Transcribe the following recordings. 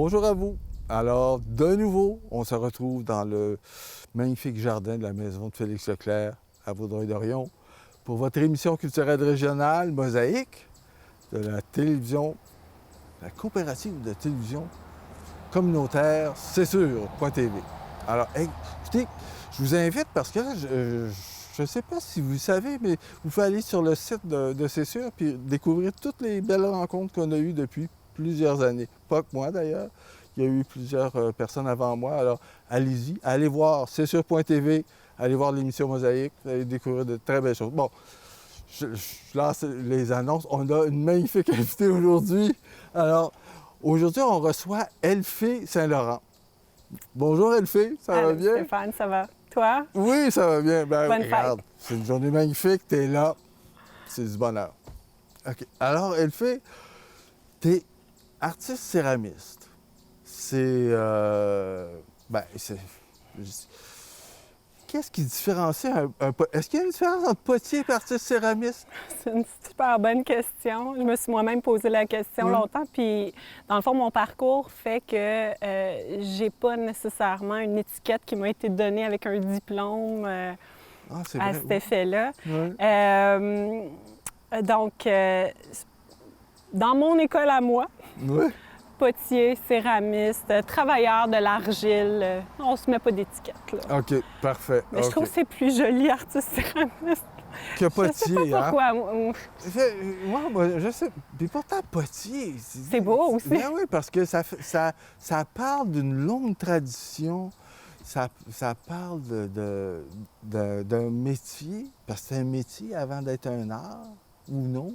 Bonjour à vous. Alors, de nouveau, on se retrouve dans le magnifique jardin de la maison de Félix Leclerc à Vaudreuil-Dorion pour votre émission culturelle régionale Mosaïque de la télévision, la coopérative de télévision communautaire C'est sûr.tv. Alors, écoutez, je vous invite parce que là, je ne sais pas si vous savez, mais vous pouvez aller sur le site de C'est sûr puis découvrir toutes les belles rencontres qu'on a eues depuis plusieurs années. Pas que moi, d'ailleurs. Il y a eu plusieurs personnes avant moi. Alors, allez-y. Allez voir C'est sûr.tv. Allez voir l'émission Mosaïque. Vous allez découvrir de très belles choses. Bon, je lance les annonces. On a une magnifique invitée aujourd'hui. Alors, aujourd'hui, on reçoit Elfée Saint-Laurent. Bonjour Elfée, ça va bien? Stéphane, ça va? Toi? Oui, ça va bien. Ben, Bonne regarde, c'est une journée magnifique, t'es là, c'est du bonheur. OK. Alors, Elfée, t'es artiste céramiste. C'est... Qu'est-ce qui différencie Est-ce qu'il y a une différence entre potier et artiste céramiste? C'est une super bonne question. Je me suis moi-même posé la question longtemps. Puis, dans le fond, mon parcours fait que j'ai pas nécessairement une étiquette qui m'a été donnée avec un diplôme à cet effet-là. Oui. Donc, dans mon école à moi, Oui. potier, céramiste, travailleur de l'argile, on se met pas d'étiquette, là. OK, parfait. Mais je trouve que c'est plus joli, artiste céramiste. Que potier, je sais pas pourquoi. Moi, je sais. Puis pourtant, potier... C'est beau aussi. Ben oui, parce que ça parle d'une longue tradition. Ça parle d'un métier, parce que c'est un métier avant d'être un art, ou non?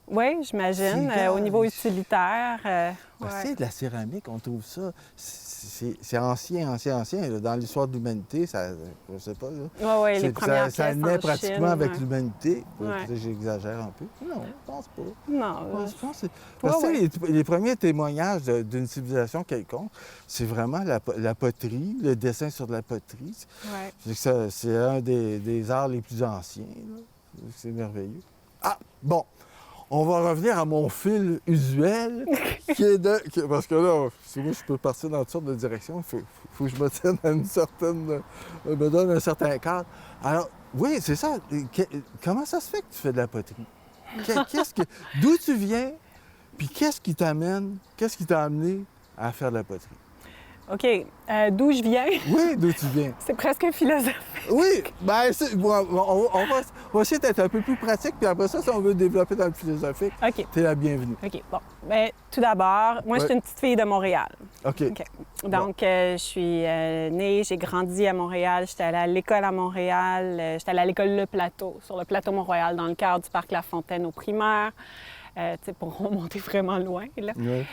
Oui, j'imagine, au niveau utilitaire. C'est de la céramique, on trouve ça. C'est ancien. Là. Dans l'histoire de l'humanité, ça, je sais pas. Oui, les premières pièces ça naît en pratiquement Chine, avec l'humanité. Ouais. J'exagère un peu. Non, je pense pas. Non. Je pense que parce que les premiers témoignages d'une civilisation quelconque, c'est vraiment la poterie, le dessin sur de la poterie. Ouais. C'est un des arts les plus anciens. Là. C'est merveilleux. Ah, bon. On va revenir à mon fil usuel, qui est parce que là, si moi je peux partir dans toutes sortes de directions, il faut que je me tienne à me donne un certain cadre. Alors, oui, c'est ça. Comment ça se fait que tu fais de la poterie? D'où tu viens, puis qu'est-ce qui t'a amené à faire de la poterie? OK. D'où je viens? Oui, d'où tu viens. C'est presque philosophique. Oui, bien, on va essayer d'être un peu plus pratique, puis après ça, si on veut développer dans le philosophique, OK. t'es la bienvenue. OK. Bon. Bien, tout d'abord, moi, je suis une petite fille de Montréal. OK. Donc, je suis née, j'ai grandi à Montréal. J'étais allée à l'école à Montréal. J'étais allée à l'école Le Plateau, sur le plateau Mont-Royal, dans le cadre du parc La Fontaine au primaire. Pour remonter vraiment loin, là. Oui.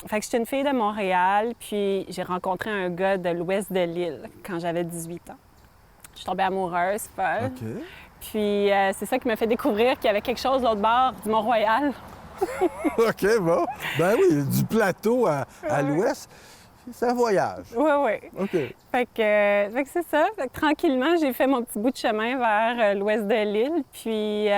Fait que j'étais une fille de Montréal, puis j'ai rencontré un gars de l'ouest de l'île quand j'avais 18 ans. Je suis tombée amoureuse, folle. OK. Puis c'est ça qui m'a fait découvrir qu'il y avait quelque chose de l'autre bord du Mont-Royal. OK, bon. Ben oui, du plateau à l'ouest, c'est un voyage. Oui, oui. OK. Fait que c'est ça. Fait que tranquillement, j'ai fait mon petit bout de chemin vers l'ouest de l'île, puis...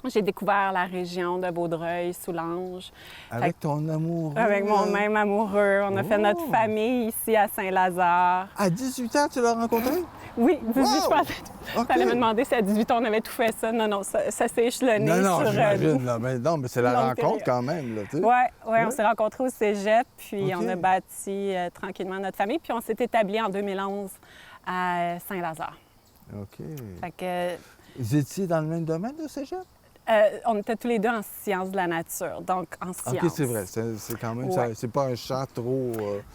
j'ai découvert la région de Vaudreuil, Soulanges. Avec ton amoureux? Avec mon même amoureux. On a fait notre famille ici à Saint-Lazare. À 18 ans, tu l'as rencontré? Oui, 18, je pensais. OK. Tu allais me demander si à 18 ans, on avait tout fait ça. Non, ça s'est échelonné Non, sur... j'imagine. Là, mais non, mais c'est la longue rencontre période. quand même, là, tu sais. Oui, on s'est rencontrés au cégep, puis OK. on a bâti tranquillement notre famille, puis on s'est établi en 2011 à Saint-Lazare. OK. Fait que... Vous étiez dans le même domaine de cégep? on était tous les deux en sciences de la nature, donc en sciences. OK, c'est vrai. C'est quand même... Ouais. C'est pas un champ trop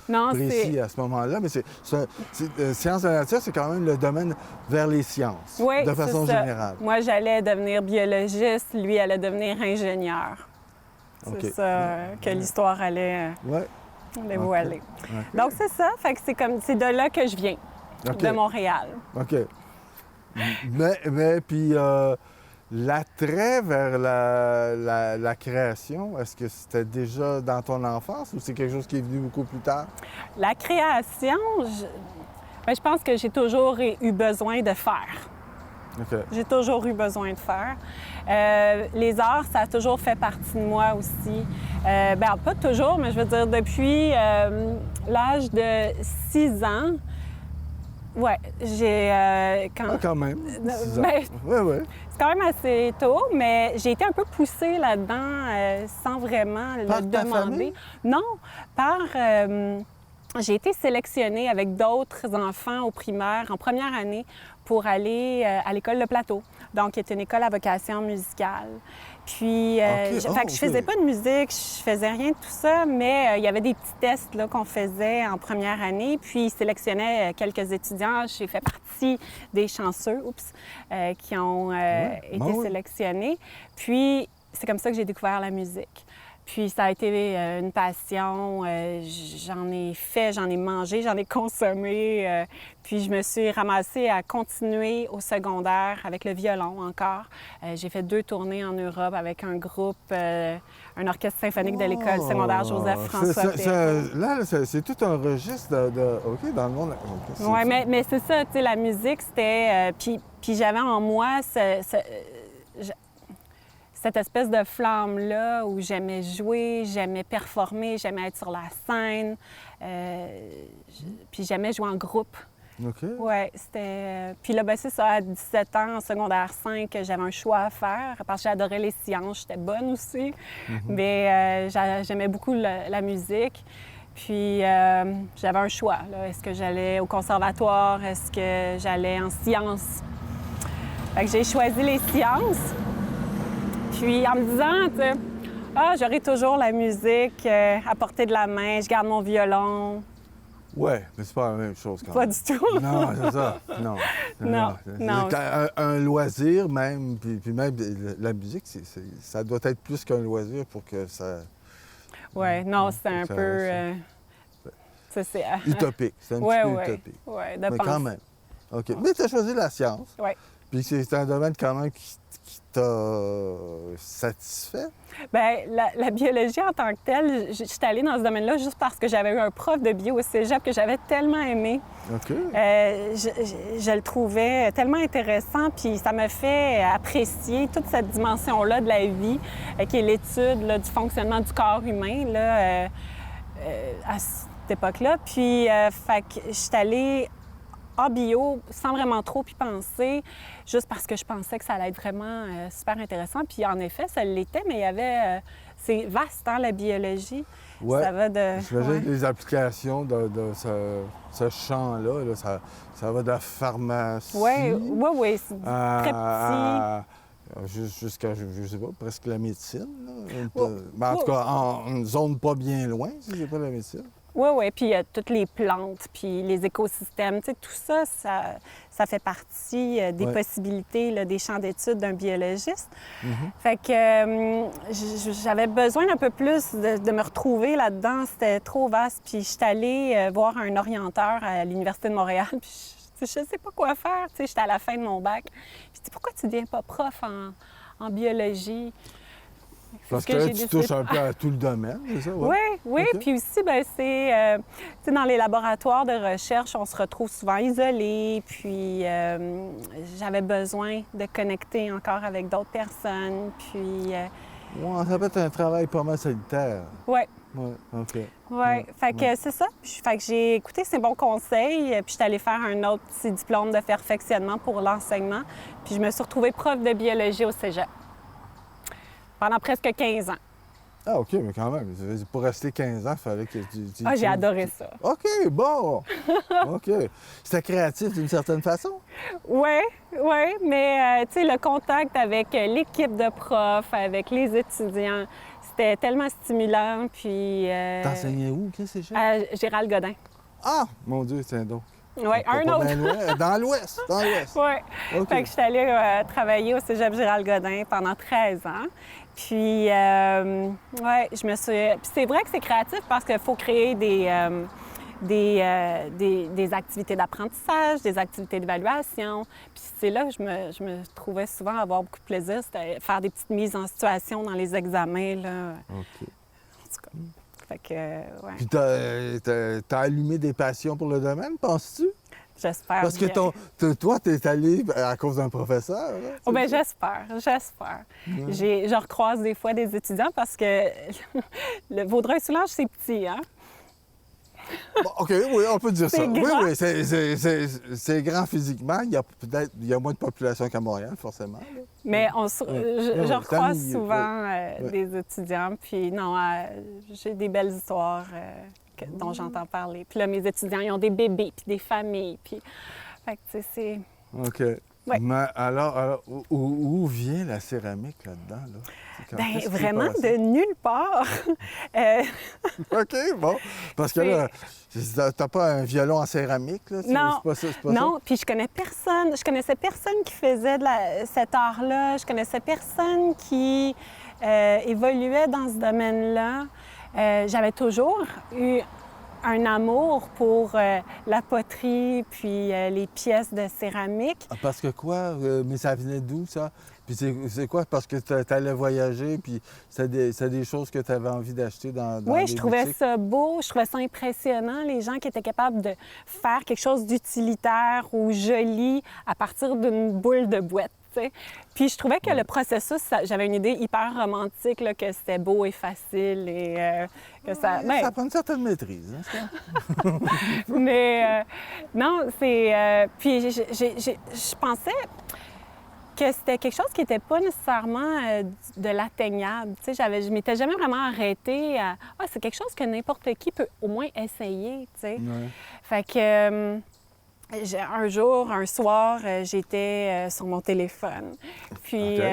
Non, précis à ce moment-là, mais sciences de la nature, c'est quand même le domaine vers les sciences, Oui, de façon c'est ça. générale. Moi, j'allais devenir biologiste, lui allait devenir ingénieur. OK. C'est ça que l'histoire allait Ouais. dévoiler. OK. Donc, c'est ça. Fait que c'est de là que je viens, OK. de Montréal. OK. Mais puis, l'attrait vers la création, est-ce que c'était déjà dans ton enfance ou c'est quelque chose qui est venu beaucoup plus tard? La création, je pense que j'ai toujours eu besoin de faire. OK. J'ai toujours eu besoin de faire. Les arts, ça a toujours fait partie de moi aussi. Bien, pas toujours, mais je veux dire, depuis l'âge de 6 ans, ouais, j'ai... Quand même. 6 ans. Ben, Oui, oui. c'est quand même assez tôt, mais j'ai été un peu poussée là-dedans sans vraiment Par le ta demander. famille? Non, par... j'ai été sélectionnée avec d'autres enfants au primaire en première année pour aller à l'école Le Plateau, donc qui est une école à vocation musicale. Puis, OK. fait que je faisais pas de musique, je faisais rien de tout ça, mais il y avait des petits tests là, qu'on faisait en première année, puis ils sélectionnaient quelques étudiants. J'ai fait partie des chanceux, qui ont été oui. sélectionnés. Puis, c'est comme ça que j'ai découvert la musique. Puis ça a été une passion. J'en ai fait, j'en ai mangé, j'en ai consommé. Puis je me suis ramassée à continuer au secondaire avec le violon encore. J'ai fait 2 tournées en Europe avec un groupe, un orchestre symphonique de l'école secondaire Joseph-François Perrault. Là, c'est tout un registre de OK, dans le monde. Okay, Oui, mais c'est ça, tu sais, la musique, c'était... puis j'avais en moi cette espèce de flamme-là où j'aimais jouer, j'aimais performer, j'aimais être sur la scène. Puis j'aimais jouer en groupe. OK. Oui, c'était... Puis là, ben c'est ça, à 17 ans, en secondaire 5, j'avais un choix à faire parce que j'adorais les sciences, j'étais bonne aussi. Mais j'aimais beaucoup la musique. Puis j'avais un choix, là. Est-ce que j'allais au conservatoire? Est-ce que j'allais en sciences? Fait que j'ai choisi les sciences. Puis en me disant, tu sais, j'aurai toujours la musique à portée de la main, je garde mon violon. Ouais, mais c'est pas la même chose quand Pas même. du tout. Non, c'est ça. Non. Non. Un loisir même, puis même la musique, ça doit être plus qu'un loisir pour que ça... Oui, non, c'est un peu... c'est utopique. C'est un petit peu utopique. Oui, de Mais penser. quand même. OK. Mais tu as choisi la science. Oui. Puis c'est un domaine quand même qui t'a satisfait? Bien, la biologie en tant que telle, je suis allée dans ce domaine-là juste parce que j'avais eu un prof de bio au cégep que j'avais tellement aimé. OK. Je le trouvais tellement intéressant, puis ça m'a fait apprécier toute cette dimension-là de la vie, qui est l'étude là, du fonctionnement du corps humain là, à cette époque-là. Puis, fait que je suis allée en bio sans vraiment trop y penser, juste parce que je pensais que ça allait être vraiment super intéressant. Puis en effet, ça l'était, mais il y avait... c'est vaste, hein, la biologie. Ouais. Ça va de... J'imagine que les applications de ce champ-là, là, ça va de la pharmacie... Oui, c'est très petit. Jusqu'à, je sais pas, presque la médecine. Là. Mais en tout cas, en une zone pas bien loin, si c'est pas la médecine. Oui, puis il y a toutes les plantes, puis les écosystèmes, tu sais, tout ça, ça fait partie des possibilités, là, des champs d'études d'un biologiste. Fait que j'avais besoin d'un peu plus de me retrouver là-dedans. C'était trop vaste. Puis je suis allée voir un orienteur à l'Université de Montréal, puis je sais pas quoi faire. Tu sais, j'étais à la fin de mon bac. Puis je dis, pourquoi tu deviens pas prof en biologie? Parce que là, tu touches un peu à tout le domaine, c'est ça? Oui. Okay. Puis aussi, ben c'est... tu sais, dans les laboratoires de recherche, on se retrouve souvent isolés. Puis j'avais besoin de connecter encore avec d'autres personnes. Puis... Ouais, ça peut être un travail pas mal solitaire. Oui. Oui, OK. Oui, fait que c'est ça. Fait que j'ai écouté ces bons conseils, puis je suis allée faire un autre petit diplôme de perfectionnement pour l'enseignement. Puis je me suis retrouvée prof de biologie au cégep pendant presque 15 ans. Ah, OK, mais quand même, pour rester 15 ans, il fallait que tu... J'ai adoré ça. OK, bon! OK. C'était créatif d'une certaine façon? Oui, mais tu sais, le contact avec l'équipe de profs, avec les étudiants, c'était tellement stimulant, puis... T'enseignais où? Qu'est-ce que c'est? À Gérald Godin. Ah! Mon Dieu, tiens donc. Oui, un autre. Dans l'Ouest, Oui. OK. Fait que je suis allée travailler au cégep Gérald Godin pendant 13 ans. Puis, je me suis... Puis c'est vrai que c'est créatif parce qu'il faut créer des activités d'apprentissage, des activités d'évaluation. Puis c'est là que je me trouvais souvent avoir beaucoup de plaisir, c'était faire des petites mises en situation dans les examens, là. OK. En tout cas, fait que, Puis t'as allumé des passions pour le domaine, penses-tu? J'espère Parce que bien. toi, tu es allé à cause d'un professeur. Là, Oh, ben j'espère. Je recroise des fois des étudiants parce que le Vaudreuil-Soulanges, c'est petit, hein? Bon, OK, oui, on peut dire ça. C'est grand. Oui, c'est grand physiquement. Il y a moins de population qu'à Montréal, forcément. Là. Mais Oui, je recroise c'est souvent oui. des étudiants, puis non, j'ai des belles histoires dont j'entends parler. Puis là, mes étudiants, ils ont des bébés, puis des familles, puis... Fait que, tu sais, c'est... OK. Ouais. Mais alors où vient la céramique là-dedans? Là? Ben Qu'est-ce qui vraiment passe? de nulle part. OK, bon. Parce que là, t'as pas un violon en céramique, là? Non, C'est pas ça, c'est pas non, puis je connaissais personne qui faisait cet art-là, je connaissais personne qui évoluait dans ce domaine-là. J'avais toujours eu un amour pour la poterie puis les pièces de céramique. ça? Parce que quoi? Mais ça venait d'où, ça? Puis c'est quoi? Parce que t'allais voyager, puis c'est des choses que tu avais envie d'acheter dans Oui, les je trouvais boutiques? ça beau, je trouvais ça impressionnant, les gens qui étaient capables de faire quelque chose d'utilitaire ou joli à partir d'une boule de boîte. T'sais. Puis je trouvais que le processus, j'avais une idée hyper romantique, là, que c'était beau et facile et que ça... Ouais, ben, ça prend une certaine maîtrise, hein, ça? mais non, c'est... puis je pensais que c'était quelque chose qui n'était pas nécessairement de l'atteignable. Tu sais, je m'étais jamais vraiment arrêtée à... Ah, c'est quelque chose que n'importe qui peut au moins essayer, tu sais. Ouais. Fait que... un jour, un soir, j'étais sur mon téléphone. Puis OK.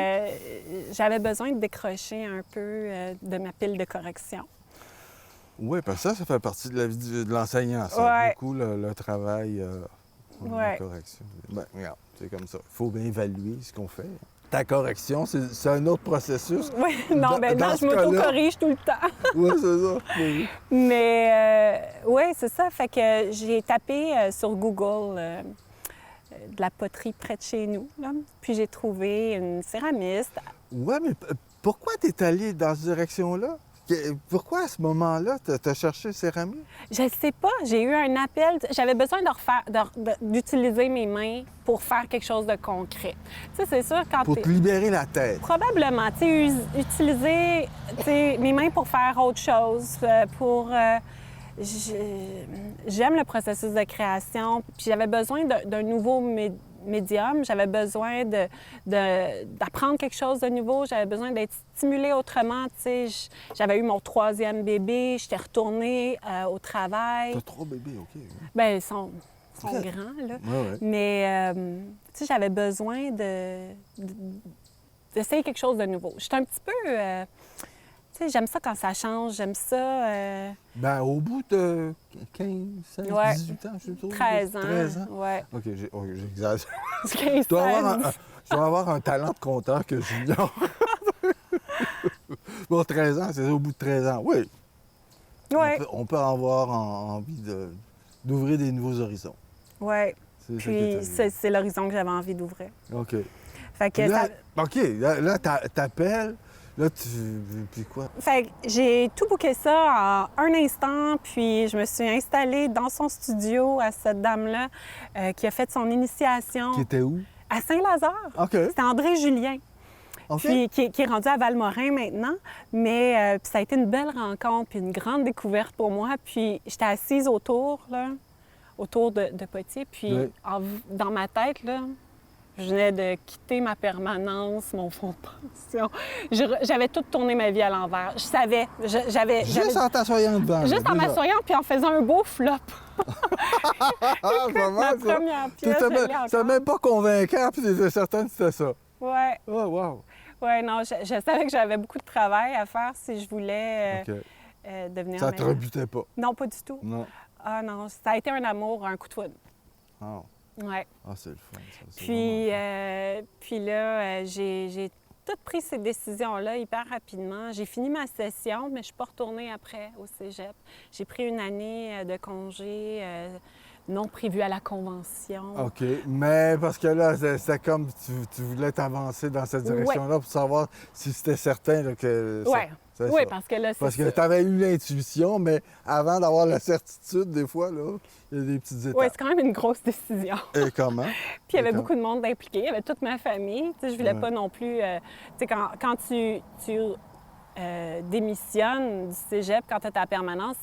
j'avais besoin de décrocher un peu de ma pile de correction. Oui, parce que ça fait partie de la vie de l'enseignant, ça. Ouais. Beaucoup le travail Ouais. la correction. Ben, regarde, c'est comme ça. Il faut bien évaluer ce qu'on fait. Ta correction, c'est un autre processus. Oui, non, ben non, je m'auto-corrige tout le temps. Oui, c'est ça. Oui. Mais oui, c'est ça. Fait que j'ai tapé sur Google de la poterie près de chez nous. Là. Puis j'ai trouvé une céramiste. Oui, mais pourquoi tu es allé dans cette direction-là? Pourquoi à ce moment-là, tu as cherché céramique? Je sais pas, j'ai eu un appel. J'avais besoin d'utiliser mes mains pour faire quelque chose de concret. Tu sais, c'est sûr, quand Pour te libérer la tête. probablement, tu sais, utiliser mes mains pour faire autre chose, j'aime le processus de création, puis j'avais besoin d'un nouveau médium, j'avais besoin d'apprendre quelque chose de nouveau, j'avais besoin d'être stimulée autrement, tu sais. J'avais eu mon 3e bébé, j'étais retournée au travail. T'as 3 bébés, OK. Bien, ils sont OK. grands, là. Ouais. Mais, tu sais, j'avais besoin d'essayer quelque chose de nouveau. J'étais un petit peu... tu sais, j'aime ça quand ça change, j'aime ça... Ben, au bout de 15, 16, Ouais. 18 ans, je trouve. 13 ans. 13 ans? Ouais. OK, j'exagère. 15, Je dois 16. avoir un talent de compteur que j'ignore. Bon, 13 ans, c'est au bout de 13 ans. Oui, Ouais. on peut avoir envie d'ouvrir des nouveaux horizons. Ouais. C'est ça qui est Puis arrivé. c'est l'horizon que j'avais envie d'ouvrir. OK. Fait que Là, ça... OK, là t'appelles. Là, puis quoi? Fait que j'ai tout booké ça en un instant, puis je me suis installée dans son studio à cette dame-là qui a fait son initiation Qui était où? à Saint-Lazare. OK. C'était André Julien, OK. puis qui est rendu à Valmorin maintenant. Mais puis ça a été une belle rencontre, puis une grande découverte pour moi. Puis j'étais assise autour de Potier, puis Oui. dans ma tête, là, je venais de quitter ma permanence, mon fonds de pension. J'avais tout tourné ma vie à l'envers. Je savais. Juste en t'assoyant devant. Juste en m'assoyant puis en faisant un beau flop. Ah, c'est pas Ma mal, ça. première pièce, je l'ai encore. C'était même pas convaincant, puis t'étais certaine que c'était ça. Ouais. Oh, wow. Ouais, non, je savais que j'avais beaucoup de travail à faire si je voulais OK. devenir Ça te médecin. rebutait pas. Non, pas du tout. Non. Ah non, ça a été un amour, un coup de foudre. Ah, Ouais. c'est le fun, ça. C'est Puis là, j'ai toutes pris ces décisions-là hyper rapidement. J'ai fini ma session, mais je suis pas retournée après au cégep. J'ai pris une année de congé non prévu à la convention. OK. Mais parce que là, c'était comme tu voulais t'avancer dans cette direction-là pour savoir si c'était certain là, que Ouais. C'est Oui, ça. parce que là, c'est Parce que ça. tu avais eu l'intuition, mais avant d'avoir la certitude, des fois, là, il y a des petites étapes. Oui, c'est quand même une grosse décision. Et comment? Puis il y avait beaucoup de monde impliqué, il y avait toute ma famille. Tu sais, je voulais Ouais. pas non plus... tu sais, quand tu démissionnes du cégep, quand tu as ta permanence,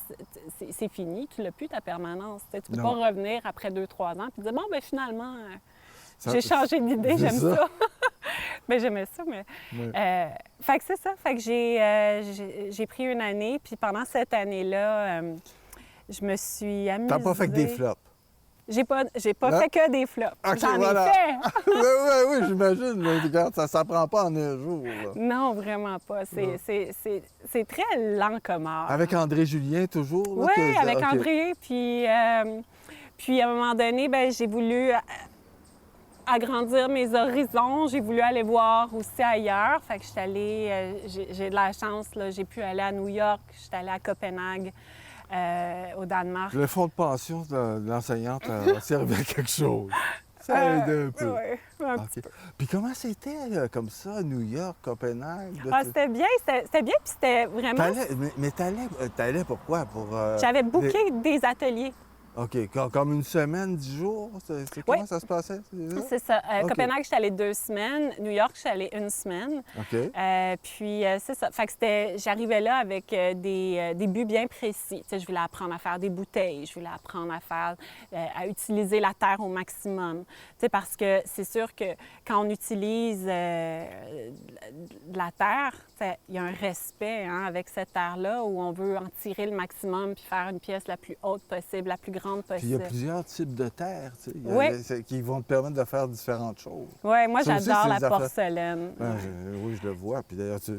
c'est fini, tu l'as plus ta permanence. Tu sais, tu peux Non. pas revenir après 2-3 ans puis dire, bon, ben finalement, Ça- j'ai changé d'idée, c'est j'aime ça. Ben j'aimais ça, mais... Ouais. fait que c'est ça, fait que j'ai pris une année, puis pendant cette année-là, je me suis amusée. T'as pas fait que des flops. J'ai pas Non? fait que des flops. OK, J'en voilà. ai fait! Oui, j'imagine. Mais regarde, ça s'apprend pas en un jour. Là. Non, vraiment pas. C'est très lent comme art. Avec André Julien, toujours? là, Oui, que- avec OK. André. Puis à un moment donné, ben, j'ai voulu agrandir mes horizons. J'ai voulu aller voir aussi ailleurs. Fait que je suis allée, j'ai de la chance, là, j'ai pu aller à New York, je suis allée à Copenhague, au Danemark. Le fonds de pension de l'enseignante a servi à quelque chose. Ça aide un peu. Oui, un OK. petit peu. Puis comment c'était comme ça, New York, Copenhague? là, Ah, tu- c'était bien, puis c'était vraiment... T'allais- mais t'allais pourquoi? J'avais booké des ateliers. OK, comme une semaine, 10 jours? Comment ça se passait? C'est ça. OK. Copenhague, je suis allée 2 semaines. New York, je suis allée 1 semaine. OK. Puis c'est ça. Fait que j'arrivais là avec des buts bien précis. Tu sais, je voulais apprendre à faire des bouteilles. Je voulais apprendre à utiliser la terre au maximum. Tu sais, parce que c'est sûr que quand on utilise de la terre, tu sais, il y a un respect avec cette terre-là où on veut en tirer le maximum puis faire une pièce la plus haute possible, la plus grande Puis il y a possible. plusieurs types de terre, tu sais, Oui. qui vont te permettre de faire différentes choses. Oui, moi, Ça aussi, j'adore c'est la des affaires- porcelaine. Ouais, oui, je le vois. Puis d'ailleurs, tu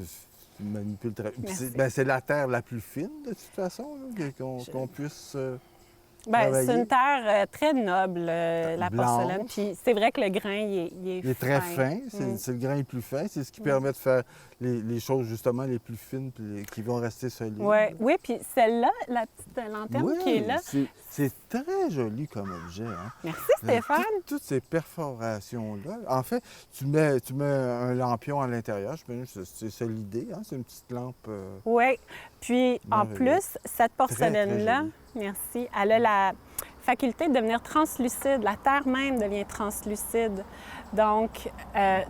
manipules très... Puis Merci. c'est la terre la plus fine, de toute façon, là, qu'on puisse... Ben, c'est travailler. une terre très noble, la Blanche. porcelaine. Puis c'est vrai que le grain, il est Il est très fin, Mm. c'est le grain le plus fin, c'est ce qui permet de faire les choses justement les plus fines puis qui vont rester solides. Oui, puis celle-là, la petite lanterne Oui, qui est là. c'est très joli comme objet. Hein? Merci Stéphane. Toutes ces perforations-là. En fait, tu mets un lampion à l'intérieur, c'est ça l'idée, hein? C'est une petite lampe. Oui. Puis en Merveilleux. plus, cette porcelaine-là, joli. merci, elle a la faculté de devenir translucide. La terre même devient translucide. Donc,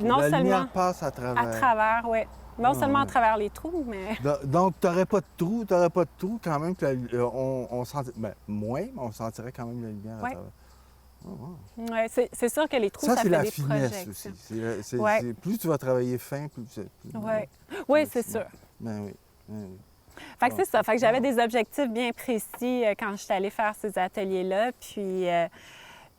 non la seulement lumière passe à travers. à travers, oui. Non Ah, seulement à ouais. travers les trous, mais Donc, tu n'aurais pas de trou, quand même, que on sentit- ben, moins, mais on sentirait quand même la lumière Ouais. à travers. Oh, wow. ouais, c'est sûr que les trous, Ça, ça c'est fait la des finesse projections. aussi. Ouais. Plus tu vas travailler fin, plus... Oui, c'est sûr. Ben oui. Ben oui. Fait que c'est ça. Fait que j'avais des objectifs bien précis quand je suis allée faire ces ateliers-là. Puis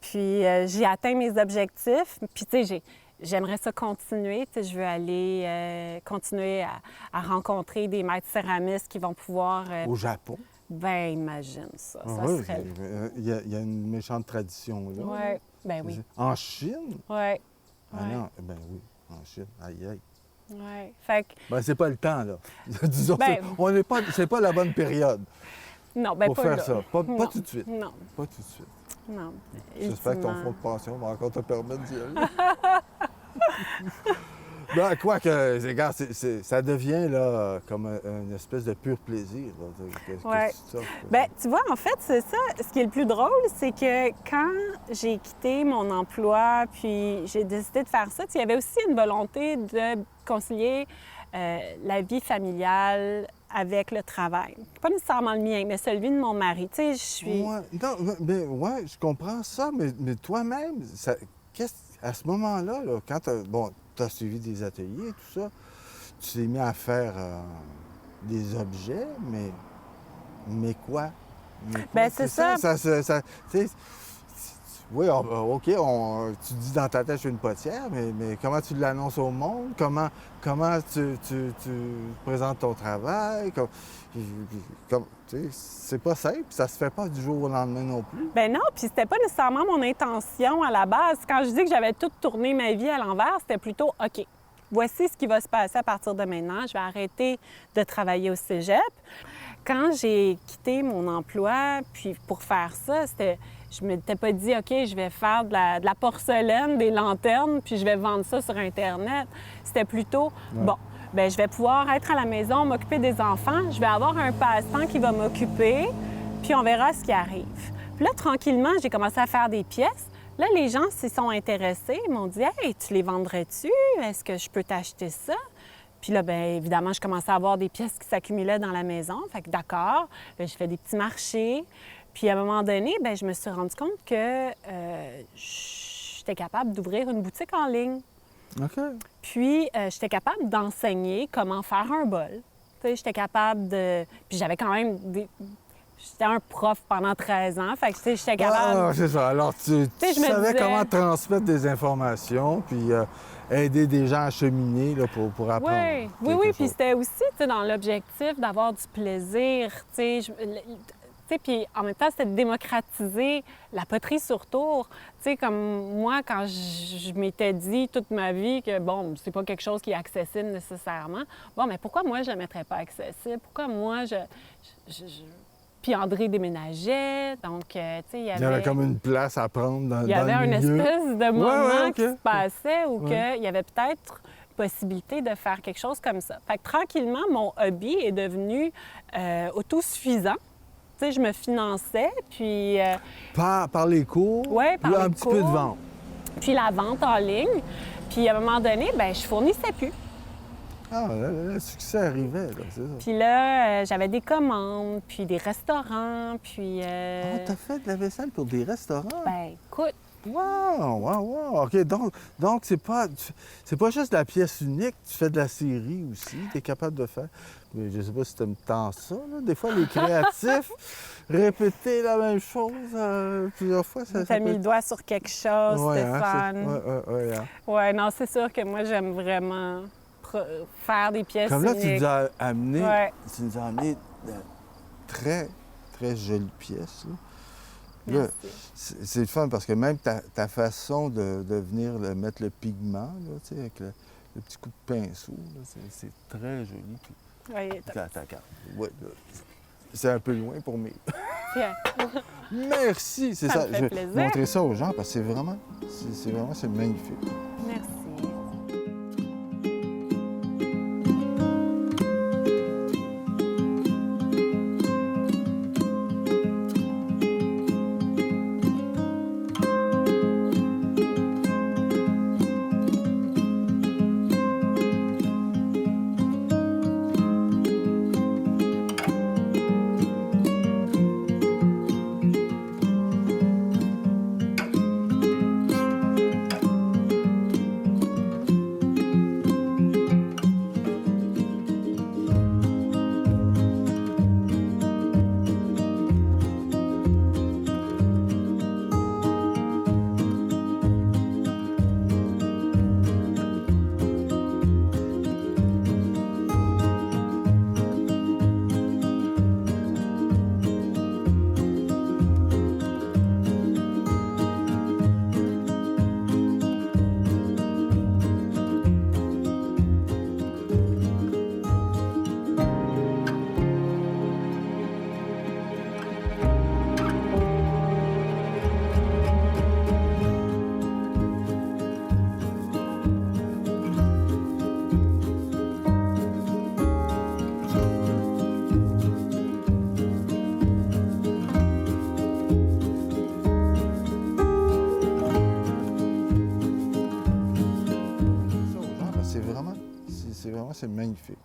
j'ai atteint mes objectifs. Puis, tu sais, j'aimerais ça continuer. Tu sais, je veux aller continuer à rencontrer des maîtres céramistes qui vont pouvoir... Au Japon, ben, imagine ça. Ça oui, serait... il y a une méchante tradition là. Oui, ben oui. En Chine? Oui, Ah Ouais. non, ben oui, en Chine. Aïe, aïe. oui. Fait que... Ben, c'est pas le temps, là. Disons, Ben- on n'est pas... c'est pas la bonne période Non, ben pour pas faire là. ça. Pas Non. tout de suite. Non, Pas tout de suite. non. J'espère que ton Ultimement. fonds de pension va encore te permettre d'y aller. Ben, quoi que, regarde, ça devient là, comme une espèce de pur plaisir. Là, que Ouais. tu sortes. Bien, tu vois, en fait, c'est ça. Ce qui est le plus drôle, c'est que quand j'ai quitté mon emploi, puis j'ai décidé de faire ça, tu sais, il y avait aussi une volonté de concilier la vie familiale avec le travail. Pas nécessairement le mien, mais celui de mon mari. Tu sais, je suis... Ouais, non, mais ouais, je comprends ça, mais toi-même, à ce moment-là, là, quand tu as suivi des ateliers et tout ça, tu t'es mis à faire des objets, mais quoi? Mais quoi? Ben, c'est ça. Tu sais, oui, OK, tu dis dans ta tête, je suis une potière, mais comment tu l'annonces au monde? Comment tu présentes ton travail? Tu sais, c'est pas simple, ça se fait pas du jour au lendemain non plus. Ben non, puis c'était pas nécessairement mon intention à la base. Quand je dis que j'avais tout tourné ma vie à l'envers, c'était plutôt, OK, voici ce qui va se passer à partir de maintenant. Je vais arrêter de travailler au cégep. Quand j'ai quitté mon emploi, puis pour faire ça, je ne m'étais pas dit, OK, je vais faire de la porcelaine, des lanternes, puis je vais vendre ça sur Internet. C'était plutôt, bon, bien, je vais pouvoir être à la maison, m'occuper des enfants. Je vais avoir un passe-temps qui va m'occuper, puis on verra ce qui arrive. Puis là, tranquillement, j'ai commencé à faire des pièces. Là, les gens s'y sont intéressés. Ils m'ont dit « Hey, tu les vendrais-tu? Est-ce que je peux t'acheter ça? » Puis là, bien évidemment, je commençais à avoir des pièces qui s'accumulaient dans la maison. Fait que d'accord, je fais des petits marchés. Puis à un moment donné, bien, je me suis rendu compte que j'étais capable d'ouvrir une boutique en ligne. OK. Puis j'étais capable d'enseigner comment faire un bol. Tu sais, j'étais capable de... Puis j'avais quand même des... J'étais un prof pendant 13 ans, fait que tu sais, j'étais capable... Ah, c'est ça. Alors, tu savais comment transmettre des informations, puis aider des gens à cheminer là, pour apprendre. Oui, puis c'était aussi, tu sais, dans l'objectif d'avoir du plaisir, tu sais, puis en même temps, c'était de démocratiser la poterie sur tour. Tu sais, comme moi, quand je m'étais dit toute ma vie que, bon, c'est pas quelque chose qui est accessible nécessairement, bon, mais pourquoi moi, je le mettrais pas accessible? Pourquoi moi, Puis André déménageait, donc, tu sais, il y avait comme une place à prendre dans le milieu. Il y avait une espèce de moment qui se passait où Ouais. il y avait peut-être possibilité de faire quelque chose comme ça. Fait que tranquillement, mon hobby est devenu autosuffisant. Tu sais, je me finançais, puis... Par les cours, Ouais, par puis les un petit peu de cours. vente. Puis la vente en ligne. Puis à un moment donné, bien, je fournissais plus. Ah, le succès arrivait, là, c'est ça. Puis là, j'avais des commandes, puis des restaurants, puis... Ah, t'as fait de la vaisselle pour des restaurants? Ben, écoute, Wow! OK, donc c'est pas juste la pièce unique, tu fais de la série aussi, tu es capable de faire. Mais je sais pas si tu aimes tant ça, là. Des fois, les créatifs, répéter la même chose plusieurs fois, ça t'as mis peut le doigt sur quelque chose, Ouais, Stéphane. hein. Ouais, non, c'est sûr que moi, j'aime vraiment faire des pièces Comme là, tu uniques. nous as amené, Ouais. de très, très jolies pièces, là. Là, Merci. c'est le fun parce que même ta façon de venir mettre le pigment, là, tu sais, avec le petit coup de pinceau, là, c'est très joli. Puis, Ouais, ta carte. Ouais, là, c'est un peu loin pour mes. Tiens. Merci! C'est Ça ça. me fait Je vais plaisir. montrer ça aux gens parce que c'est magnifique. Merci. C'est magnifique.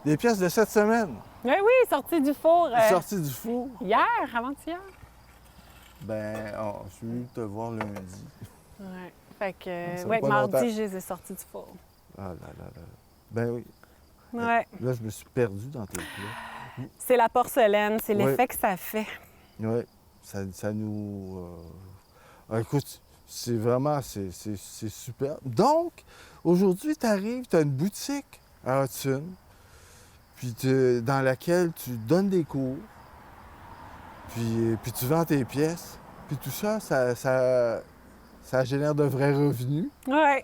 Des pièces de cette semaine, Oui, sorti du four. sorties du four. Hier, avant-hier. Ben, je suis venu te voir lundi. Oui. Fait que, Ça fait ouais, pas mardi, longtemps. je les ai sortis du four. Ah là là là. Ben oui. Ouais. Là, je me suis perdu dans tes plats. C'est la porcelaine, c'est Ouais. l'effet que ça fait. Oui, ça nous... écoute, c'est vraiment, c'est super. Donc, aujourd'hui, tu arrives, tu as une boutique à Hudson, puis dans laquelle tu donnes des cours, puis tu vends tes pièces, puis tout ça, ça génère de vrais revenus. Oui,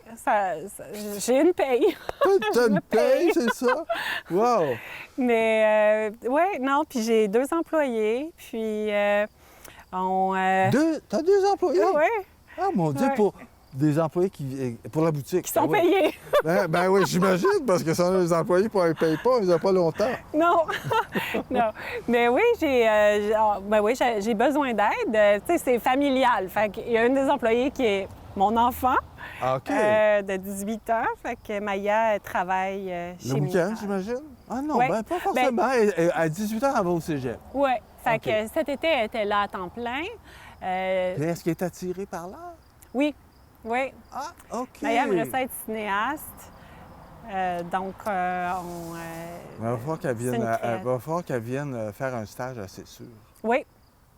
j'ai une paye. T'as Je me une paye, paye. c'est ça? Wow! Mais, oui, non, puis j'ai 2 employés, puis T'as 2 employés? Oui. Ah, mon Dieu, Ouais. des employés pour la boutique. Qui sont oui. payés. Ben oui, j'imagine, parce que si on a des employés qui ne payent pas, ils n'ont pas longtemps. Non, non. Mais oui, j'ai besoin d'aide. Tu sais, c'est familial. Fait qu'il y a une des employées qui est mon enfant, OK. de 18 ans. Fait que Maya, elle travaille chez Le week-end, Mira. j'imagine? Ah non, Ouais. ben pas forcément. À 18 ans, elle va au cégep. Oui. Fait OK. que cet été, elle était là à temps plein. Puis est-ce qu'elle est attirée par l'art? Oui, oui. Ah, OK. Maya aimerait ça être cinéaste. Donc, Il va falloir qu'elle vienne, c'est une il va falloir qu'elle vienne faire un stage, c'est sûr. Oui.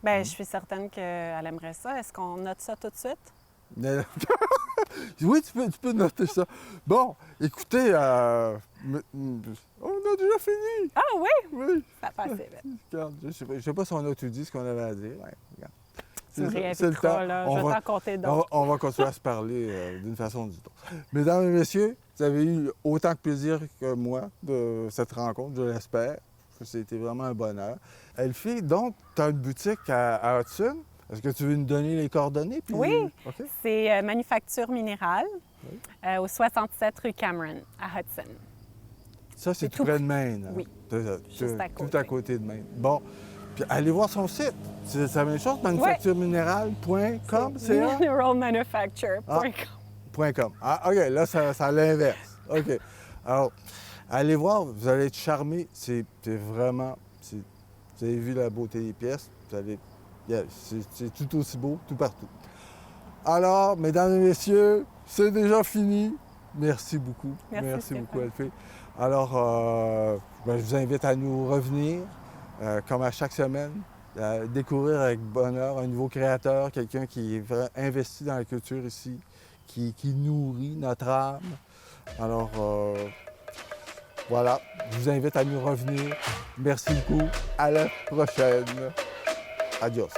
Bien, je suis certaine qu'elle aimerait ça. Est-ce qu'on note ça tout de suite? Mais- Oui, tu peux noter ça. Bon, écoutez, on a déjà fini. Ah oui? Oui. Ça passe vite. Regarde, je sais pas si on a tout dit ce qu'on avait à dire. Ouais, regarde. Tu me C'est le réinviteras, temps. là. On Je vais va- t'en compter d'autres. On va continuer à se parler d'une façon ou d'une autre. Mesdames et messieurs, vous avez eu autant de plaisir que moi de cette rencontre, je l'espère. Que c'était vraiment un bonheur. Elfie, donc, tu as une boutique à Hudson. Est-ce que tu veux nous donner les coordonnées? Puis... Oui. OK. C'est Manufacture Minérale au 67 rue Cameron, à Hudson. Ça, c'est C'est tout tout près de Maine. hein? Oui. Juste à Tout côté. à côté de Maine. Bon. Puis allez voir son site. C'est la même chose, manufactureminerale.com, c'est Mineralmanufacture.com. .com. Ah, OK, là, c'est à l'inverse. OK. Alors, allez voir, vous allez être charmés. C'est vraiment... Vous avez vu la beauté des pièces. C'est tout aussi beau, tout partout. Alors, mesdames et messieurs, c'est déjà fini. Merci beaucoup. Merci, beaucoup, Stéphane. Elfie. Alors, je vous invite à nous revenir, comme à chaque semaine, à découvrir avec bonheur un nouveau créateur, quelqu'un qui est investi dans la culture ici, qui nourrit notre âme. Alors, voilà, je vous invite à nous revenir. Merci beaucoup. À la prochaine. Adios.